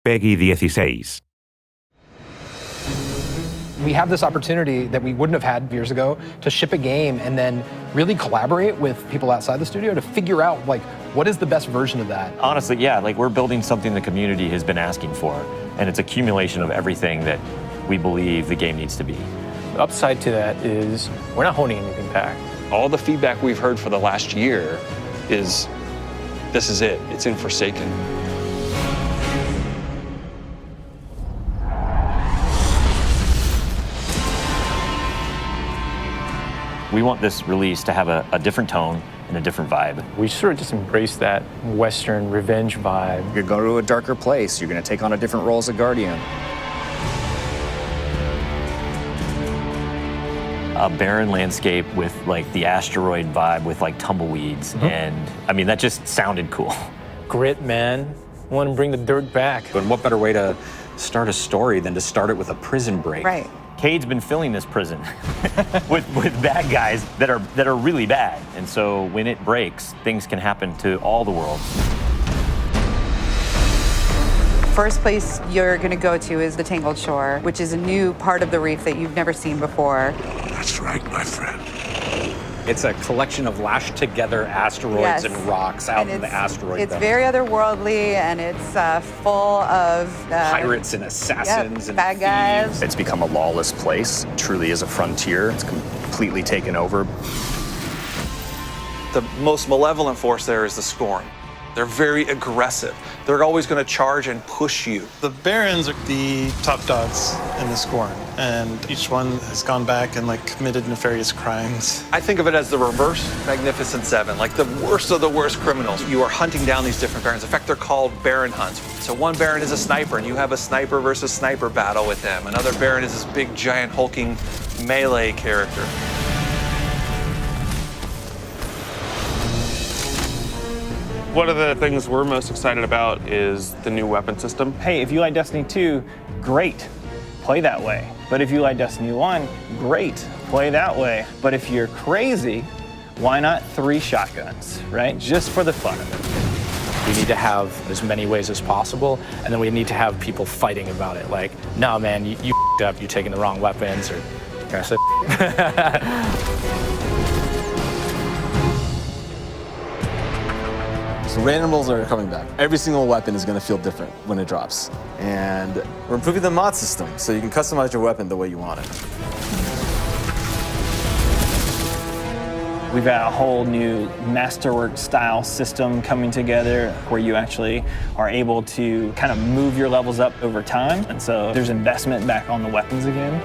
Peggy 16. We have this opportunity that we wouldn't have had years ago to ship a game and then really collaborate with people outside the studio to figure out, like, what is the best version of that? Honestly, yeah, like we're building something the community has been asking for, and it's accumulation of everything that we believe the game needs to be. The upside to that is we're not holding anything back. All the feedback we've heard for the last year is, this is it, it's in Forsaken. We want this release to have a different tone and a different vibe. We sort of just embrace that Western revenge vibe. You're going to a darker place. You're going to take on a different role as a Guardian. A barren landscape with like the asteroid vibe with like tumbleweeds. And I mean, that just sounded cool. Grit, man. I want to bring the dirt back. And what better way to start a story than to start it with a prison break? Right. Cade's been filling this prison with bad guys that are really bad. And so when it breaks, things can happen to all the world. First place you're going to go to is the Tangled Shore, which is a new part of the reef that you've never seen before. That's right, my friend. It's a collection of lashed together asteroids Yes. and rocks out in the asteroid It's belt. very otherworldly, and it's full of Pirates and assassins and bad guys. thieves. It's become a lawless place. It truly is a frontier. It's completely taken over. The most malevolent force there is the Scorn. They're very aggressive. They're always going to charge and push you. The Barons are the top dogs in the Scorn, and each one has gone back and like committed nefarious crimes. I think of it as the reverse Magnificent Seven, like the worst of the worst criminals. You are hunting down these different Barons. In fact, they're called Baron hunts. So one Baron is a sniper, and you have a sniper versus sniper battle with him. Another Baron is this big, giant, hulking melee character. One of the things we're most excited about is the new weapon system. Hey, if you like Destiny 2, great, play that way. But if you like Destiny 1, great, play that way. But if you're crazy, why not 3 shotguns, right? Just for the fun of it. We need to have as many ways as possible, and then we need to have people fighting about it. Like, no, man, you f***ed up, you're taking the wrong weapons, or can I say So randomals are coming back. Every single weapon is going to feel different when it drops. And we're improving the mod system, so you can customize your weapon the way you want it. We've got a whole new masterwork style system coming together where you actually are able to kind of move your levels up over time. And so there's investment back on the weapons again.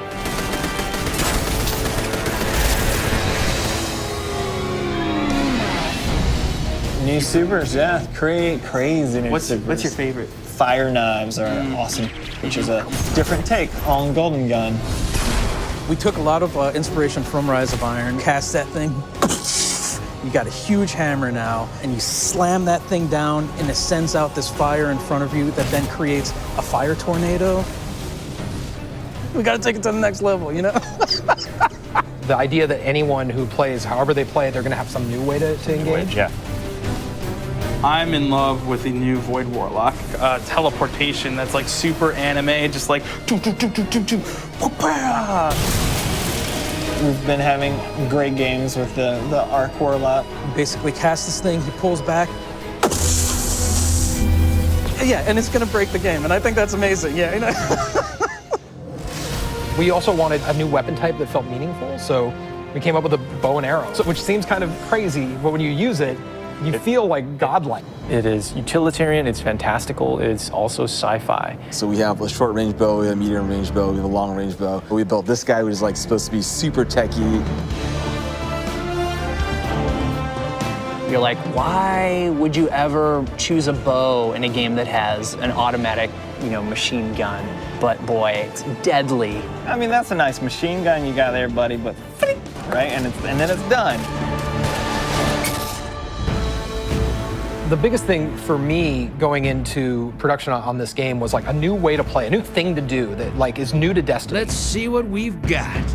New supers, yeah, crazy new supers. What's your favorite? Fire knives are awesome, which is a different take on Golden Gun. We took a lot of inspiration from Rise of Iron, cast that thing. You got a huge hammer now, and you slam that thing down, and it sends out this fire in front of you that then creates a fire tornado. We gotta take it to the next level, you know? The idea that anyone who plays, however they play, they're going to have some new way to engage. Yeah. I'm in love with the new Void Warlock teleportation that's like super anime, just like We've been having great games with the Arc Warlock. Basically cast this thing, he pulls back. Yeah, and it's gonna break the game, and I think that's amazing, yeah. You know? We also wanted a new weapon type that felt meaningful, so we came up with a bow and arrow, which seems kind of crazy, but when you use it, you feel like godlike. It is utilitarian, it's fantastical, it's also sci-fi. So we have a short range bow, we have a medium range bow, we have a long range bow. We built this guy who's like supposed to be super techie. You're like, why would you ever choose a bow in a game that has an automatic, machine gun? But boy, it's deadly. I mean, that's a nice machine gun you got there, buddy, but right, and then it's done. The biggest thing for me going into production on this game was like a new way to play, a new thing to do that like is new to Destiny. Let's see what we've got.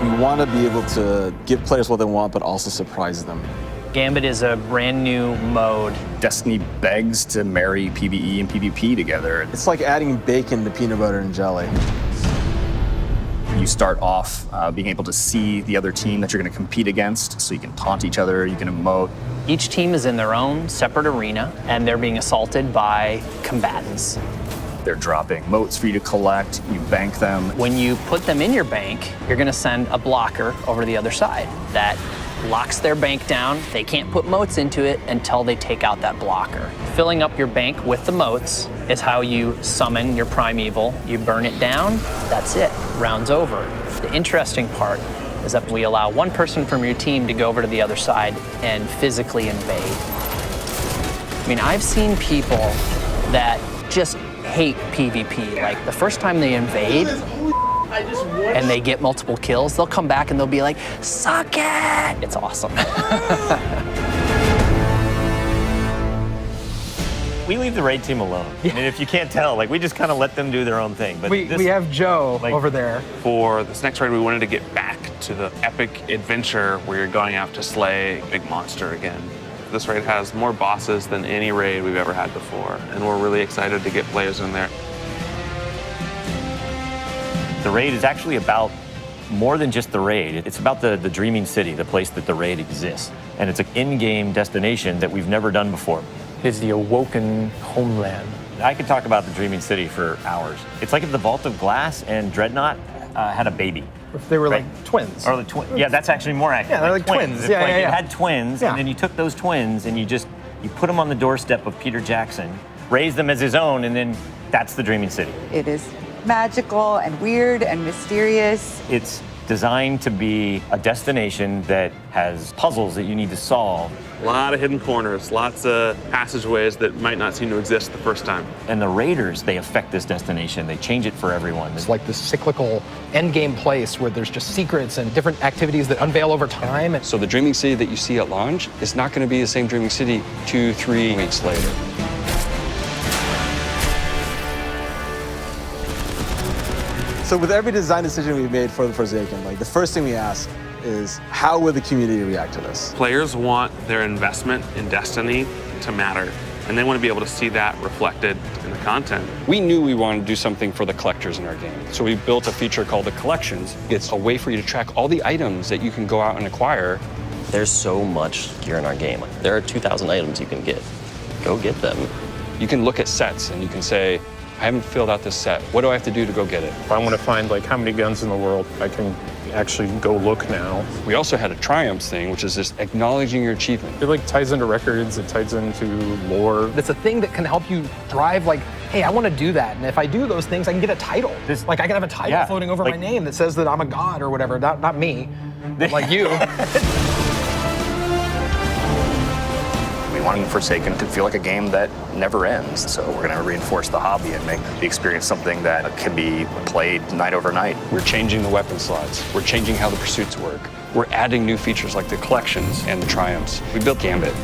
We want to be able to give players what they want, but also surprise them. Gambit is a brand new mode. Destiny begs to marry PvE and PvP together. It's like adding bacon to peanut butter and jelly. You start off being able to see the other team that you're going to compete against, so you can taunt each other, you can emote. Each team is in their own separate arena, and they're being assaulted by combatants. They're dropping motes for you to collect, you bank them. When you put them in your bank, you're gonna send a blocker over to the other side that locks their bank down. They can't put motes into it until they take out that blocker. Filling up your bank with the motes is how you summon your primeval. You burn it down, that's it, round's over. The interesting part is that we allow one person from your team to go over to the other side and physically invade. I mean, I've seen people that just hate PvP. Like, the first time they invade and they get multiple kills, they'll come back and they'll be like, suck it! It's awesome. We leave the raid team alone. I mean, if you can't tell, like, we just kind of let them do their own thing. But We have Joe over there. For this next raid, we wanted to get back to the epic adventure where you're going out to slay a big monster again. This raid has more bosses than any raid we've ever had before, and we're really excited to get players in there. The raid is actually about more than just the raid. It's about the dreaming city, the place that the raid exists. And it's an in-game destination that we've never done before. It's the awoken homeland. I could talk about the dreaming city for hours. It's like if the Vault of Glass and Dreadnought had a baby. If they were like twins. Or the twins. Yeah, that's actually more accurate. Yeah, they're like twins. If, Yeah, like, yeah, yeah. It had twins, Yeah. and then you took those twins and you put them on the doorstep of Peter Jackson, raised them as his own, and then that's the dreaming city. It is magical and weird and mysterious. It's designed to be a destination that has puzzles that you need to solve. A lot of hidden corners, lots of passageways that might not seem to exist the first time. And the raiders, they affect this destination. They change it for everyone. It's like this cyclical endgame place where there's just secrets and different activities that unveil over time. So the dreaming city that you see at launch is not going to be the same dreaming city 2-3 weeks later. So with every design decision we've made for the Forsaken, like the first thing we ask is how will the community react to this? Players want their investment in Destiny to matter, and they want to be able to see that reflected in the content. We knew we wanted to do something for the collectors in our game. So we built a feature called the Collections. It's a way for you to track all the items that you can go out and acquire. There's so much gear in our game. There are 2,000 items you can get. Go get them. You can look at sets and you can say, I haven't filled out this set. What do I have to do to go get it? If I want to find like how many guns in the world, I can actually go look now. We also had a triumphs thing, which is just acknowledging your achievement. It like ties into records, it ties into lore. It's a thing that can help you drive like, hey, I want to do that. And if I do those things, I can get a title. Like I can have a title floating over my name that says that I'm a god or whatever. Not me, but like you. We want Forsaken to feel like a game that never ends. So we're going to reinforce the hobby and make the experience something that can be played night over night. We're changing the weapon slots. We're changing how the pursuits work. We're adding new features like the collections and the triumphs. We built Gambit.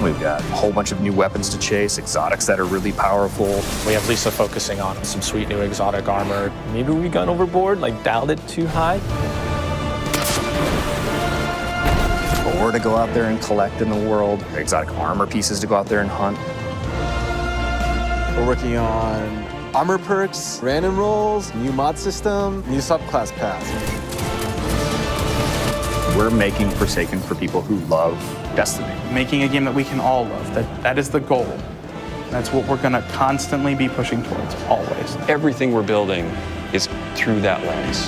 We've got a whole bunch of new weapons to chase, exotics that are really powerful. We have Lisa focusing on some sweet new exotic armor. Maybe we gone overboard, like dialed it too high. Ore to go out there and collect in the world, exotic armor pieces to go out there and hunt. We're working on armor perks, random rolls, new mod system, new subclass paths. We're making Forsaken for people who love Destiny. Making a game that we can all love, that is the goal. That's what we're gonna constantly be pushing towards, always. Everything we're building is through that lens.